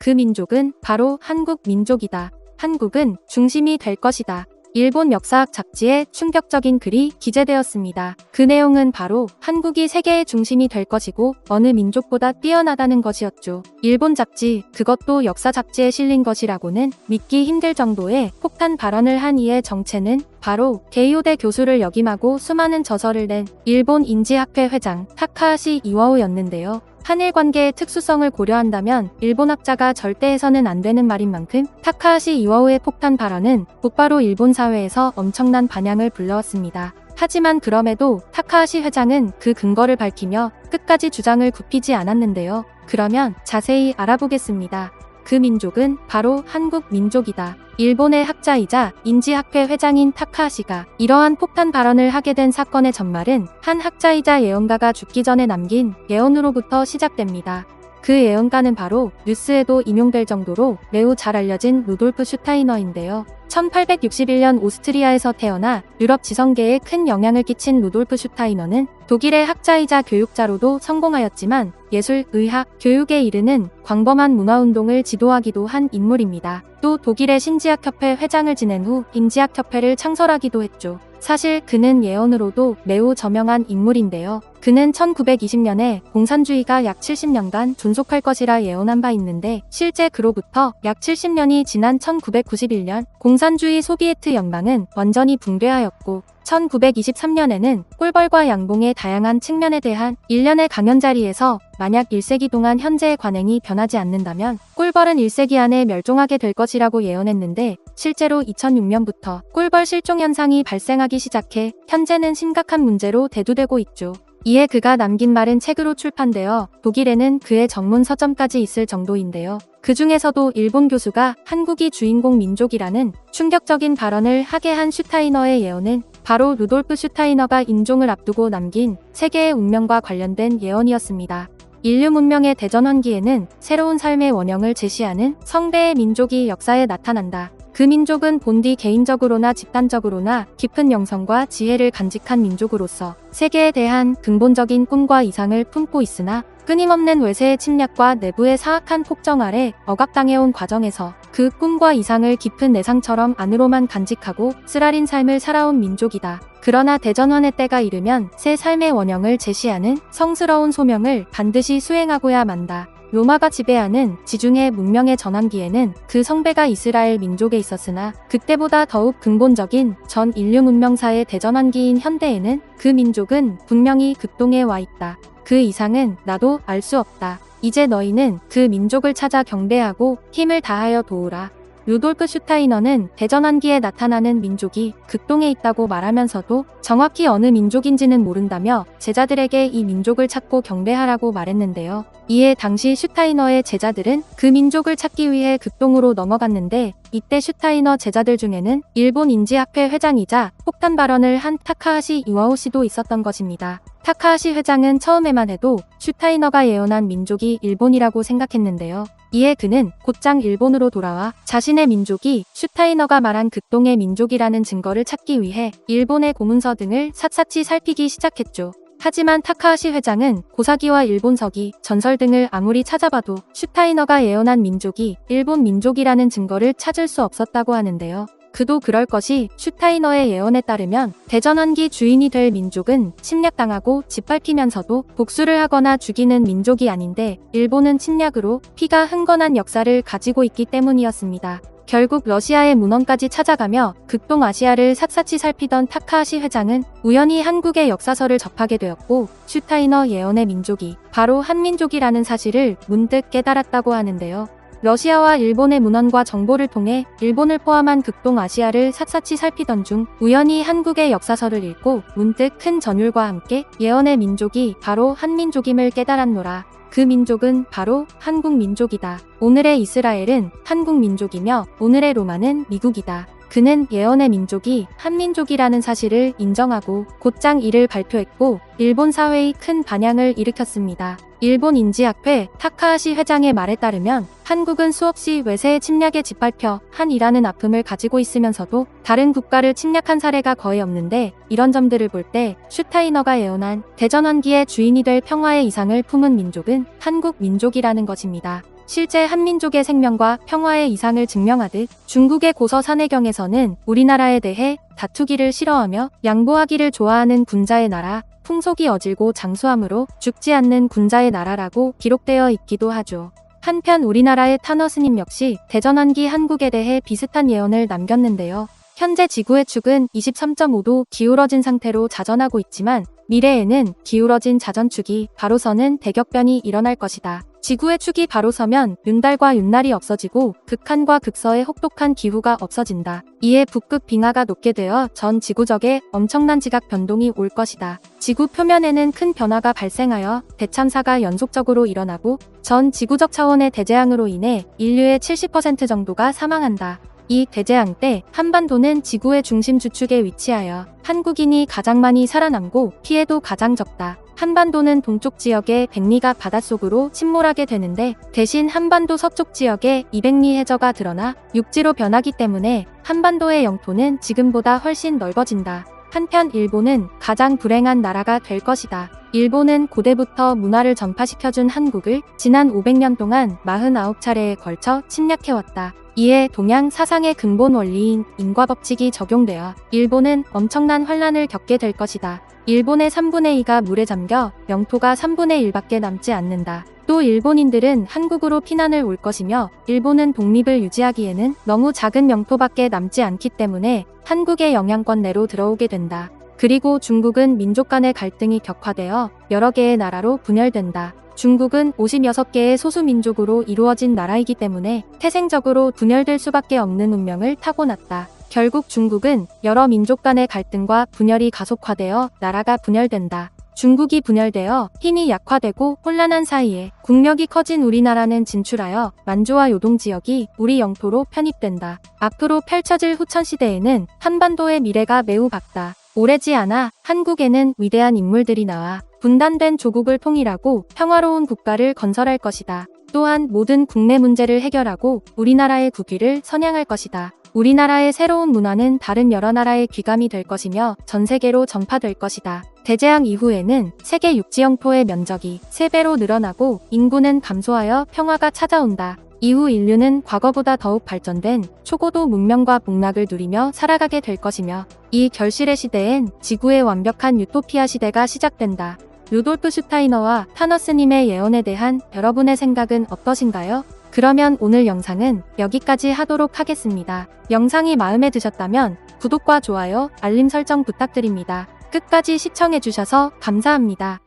그 민족은 바로 한국 민족이다. 한국은 중심이 될 것이다. 일본 역사학 잡지에 충격적인 글이 기재되었습니다. 그 내용은 바로 한국이 세계의 중심이 될 것이고 어느 민족보다 뛰어나다는 것이었죠. 일본 잡지, 그것도 역사 잡지에 실린 것이라고는 믿기 힘들 정도의 폭탄 발언을 한 이의 정체는 바로 게이오대 교수를 역임하고 수많은 저서를 낸 일본 인지학회 회장 타카하시 이와오였는데요. 한일 관계의 특수성을 고려한다면 일본 학자가 절대 해서는 안 되는 말인 만큼 타카하시 이와오의 폭탄 발언은 곧바로 일본 사회에서 엄청난 반향을 불러왔습니다. 하지만 그럼에도 타카하시 회장은 그 근거를 밝히며 끝까지 주장을 굽히지 않았는데요. 그러면 자세히 알아보겠습니다. 그 민족은 바로 한국 민족이다. 일본의 학자이자 인지학회 회장인 타카하시가 이러한 폭탄 발언을 하게 된 사건의 전말은 한 학자이자 예언가가 죽기 전에 남긴 예언으로부터 시작됩니다. 그 예언가는 바로 뉴스에도 인용될 정도로 매우 잘 알려진 루돌프 슈타이너인데요. 1861년 오스트리아에서 태어나 유럽 지성계에 큰 영향을 끼친 루돌프 슈타이너는 독일의 학자이자 교육자로도 성공하였지만 예술, 의학, 교육에 이르는 광범한 문화운동을 지도하기도 한 인물입니다. 또 독일의 신지학협회 회장을 지낸 후 인지학협회를 창설하기도 했죠. 사실 그는 예언으로도 매우 저명한 인물인데요. 그는 1920년에 공산주의가 약 70년간 존속할 것이라 예언한 바 있는데 실제 그로부터 약 70년이 지난 1991년 공산주의 소비에트 연방은 완전히 붕괴하였고 1923년에는 꿀벌과 양봉의 다양한 측면에 대한 일련의 강연 자리에서 만약 1세기 동안 현재의 관행이 변하지 않는다면 꿀벌은 1세기 안에 멸종하게 될 것이라고 예언했는데 실제로 2006년부터 꿀벌 실종 현상이 발생하기 시작해 현재는 심각한 문제로 대두되고 있죠. 이에 그가 남긴 말은 책으로 출판되어 독일에는 그의 전문 서점까지 있을 정도인데요. 그 중에서도 일본 교수가 한국이 주인공 민족이라는 충격적인 발언을 하게 한 슈타이너의 예언은 바로 루돌프 슈타이너가 임종을 앞두고 남긴 세계의 운명과 관련된 예언이었습니다. 인류 문명의 대전환기에는 새로운 삶의 원형을 제시하는 성배의 민족이 역사에 나타난다. 그 민족은 본디 개인적으로나 집단적으로나 깊은 영성과 지혜를 간직한 민족으로서 세계에 대한 근본적인 꿈과 이상을 품고 있으나 끊임없는 외세의 침략과 내부의 사악한 폭정 아래 억압당해온 과정에서 그 꿈과 이상을 깊은 내상처럼 안으로만 간직하고 쓰라린 삶을 살아온 민족이다. 그러나 대전환의 때가 이르면 새 삶의 원형을 제시하는 성스러운 소명을 반드시 수행하고야 만다. 로마가 지배하는 지중해 문명의 전환기에는 그 성배가 이스라엘 민족에 있었으나 그때보다 더욱 근본적인 전 인류 문명사의 대전환기인 현대에는 그 민족은 분명히 극동에 와 있다. 그 이상은 나도 알 수 없다. 이제 너희는 그 민족을 찾아 경배하고 힘을 다하여 도우라. 루돌프 슈타이너는 대전환기에 나타나는 민족이 극동에 있다고 말하면서도 정확히 어느 민족인지는 모른다며 제자들에게 이 민족을 찾고 경배하라고 말했는데요. 이에 당시 슈타이너의 제자들은 그 민족을 찾기 위해 극동으로 넘어갔는데 이때 슈타이너 제자들 중에는 일본 인지학회 회장이자 폭탄 발언을 한 타카하시 이와오 씨도 있었던 것입니다. 타카하시 회장은 처음에만 해도 슈타이너가 예언한 민족이 일본이라고 생각했는데요. 이에 그는 곧장 일본으로 돌아와 자신의 민족이 슈타이너가 말한 극동의 민족이라는 증거를 찾기 위해 일본의 고문서 등을 샅샅이 살피기 시작했죠. 하지만 타카하시 회장은 고사기와 일본서기, 전설 등을 아무리 찾아봐도 슈타이너가 예언한 민족이 일본 민족이라는 증거를 찾을 수 없었다고 하는데요. 그도 그럴 것이 슈타이너의 예언에 따르면 대전환기 주인이 될 민족은 침략당하고 짓밟히면서도 복수를 하거나 죽이는 민족이 아닌데 일본은 침략으로 피가 흥건한 역사를 가지고 있기 때문이었습니다. 결국 러시아의 문헌까지 찾아가며 극동아시아를 샅샅이 살피던 타카하시 회장은 우연히 한국의 역사서를 접하게 되었고 슈타이너 예언의 민족이 바로 한민족이라는 사실을 문득 깨달았다고 하는데요. 러시아와 일본의 문헌과 정보를 통해 일본을 포함한 극동아시아를 샅샅이 살피던 중 우연히 한국의 역사서를 읽고 문득 큰 전율과 함께 예언의 민족이 바로 한민족임을 깨달았노라. 그 민족은 바로 한국 민족이다. 오늘의 이스라엘은 한국 민족이며 오늘의 로마는 미국이다. 그는 예언의 민족이 한민족이라는 사실을 인정하고 곧장 이를 발표했고 일본 사회의 큰 반향을 일으켰습니다. 일본 인지학회 타카하시 회장의 말에 따르면 한국은 수없이 외세의 침략에 짓밟혀 한이라는 아픔을 가지고 있으면서도 다른 국가를 침략한 사례가 거의 없는데 이런 점들을 볼 때 슈타이너가 예언한 대전환기의 주인이 될 평화의 이상을 품은 민족은 한국 민족이라는 것입니다. 실제 한민족의 생명과 평화의 이상을 증명하듯 중국의 고서 산해경에서는 우리나라에 대해 다투기를 싫어하며 양보하기를 좋아하는 군자의 나라, 풍속이 어질고 장수함으로 죽지 않는 군자의 나라라고 기록되어 있기도 하죠. 한편 우리나라의 탄허 스님 역시 대전환기 한국에 대해 비슷한 예언을 남겼는데요. 현재 지구의 축은 23.5도 기울어진 상태로 자전하고 있지만 미래에는 기울어진 자전축이 바로 서는 대격변이 일어날 것이다. 지구의 축이 바로 서면 윤달과 윤날이 없어지고 극한과 극서의 혹독한 기후가 없어진다. 이에 북극 빙하가 녹게 되어 전 지구적에 엄청난 지각 변동이 올 것이다. 지구 표면에는 큰 변화가 발생하여 대참사가 연속적으로 일어나고 전 지구적 차원의 대재앙으로 인해 인류의 70% 정도가 사망한다. 이 대재앙 때 한반도는 지구의 중심 주축에 위치하여 한국인이 가장 많이 살아남고 피해도 가장 적다. 한반도는 동쪽 지역의 백리가 바닷속으로 침몰하게 되는데 대신 한반도 서쪽 지역에 200리 해저가 드러나 육지로 변하기 때문에 한반도의 영토는 지금보다 훨씬 넓어진다. 한편 일본은 가장 불행한 나라가 될 것이다. 일본은 고대부터 문화를 전파시켜준 한국을 지난 500년 동안 49차례에 걸쳐 침략해왔다. 이에 동양 사상의 근본 원리인 인과법칙이 적용되어 일본은 엄청난 환란을 겪게 될 것이다. 일본의 3분의 2가 물에 잠겨 영토가 3분의 1밖에 남지 않는다. 또 일본인들은 한국으로 피난을 올 것이며 일본은 독립을 유지하기에는 너무 작은 영토밖에 남지 않기 때문에 한국의 영향권 내로 들어오게 된다. 그리고 중국은 민족 간의 갈등이 격화되어 여러 개의 나라로 분열된다. 중국은 56개의 소수민족으로 이루어진 나라이기 때문에 태생적으로 분열될 수밖에 없는 운명을 타고났다. 결국 중국은 여러 민족 간의 갈등과 분열이 가속화되어 나라가 분열된다. 중국이 분열되어 힘이 약화되고 혼란한 사이에 국력이 커진 우리나라는 진출하여 만주와 요동 지역이 우리 영토로 편입된다. 앞으로 펼쳐질 후천시대에는 한반도의 미래가 매우 밝다. 오래지 않아 한국에는 위대한 인물들이 나와 분단된 조국을 통일하고 평화로운 국가를 건설할 것이다. 또한 모든 국내 문제를 해결하고 우리나라의 국위를 선양할 것이다. 우리나라의 새로운 문화는 다른 여러 나라의 귀감이 될 것이며 전 세계로 전파될 것이다. 대재앙 이후에는 세계 육지 영토의 면적이 3배로 늘어나고 인구는 감소하여 평화가 찾아온다. 이후 인류는 과거보다 더욱 발전된 초고도 문명과 복락을 누리며 살아가게 될 것이며 이 결실의 시대엔 지구의 완벽한 유토피아 시대가 시작된다. 루돌프 슈타이너와 타너스님의 예언에 대한 여러분의 생각은 어떠신가요? 그러면 오늘 영상은 여기까지 하도록 하겠습니다. 영상이 마음에 드셨다면 구독과 좋아요, 알림 설정 부탁드립니다. 끝까지 시청해주셔서 감사합니다.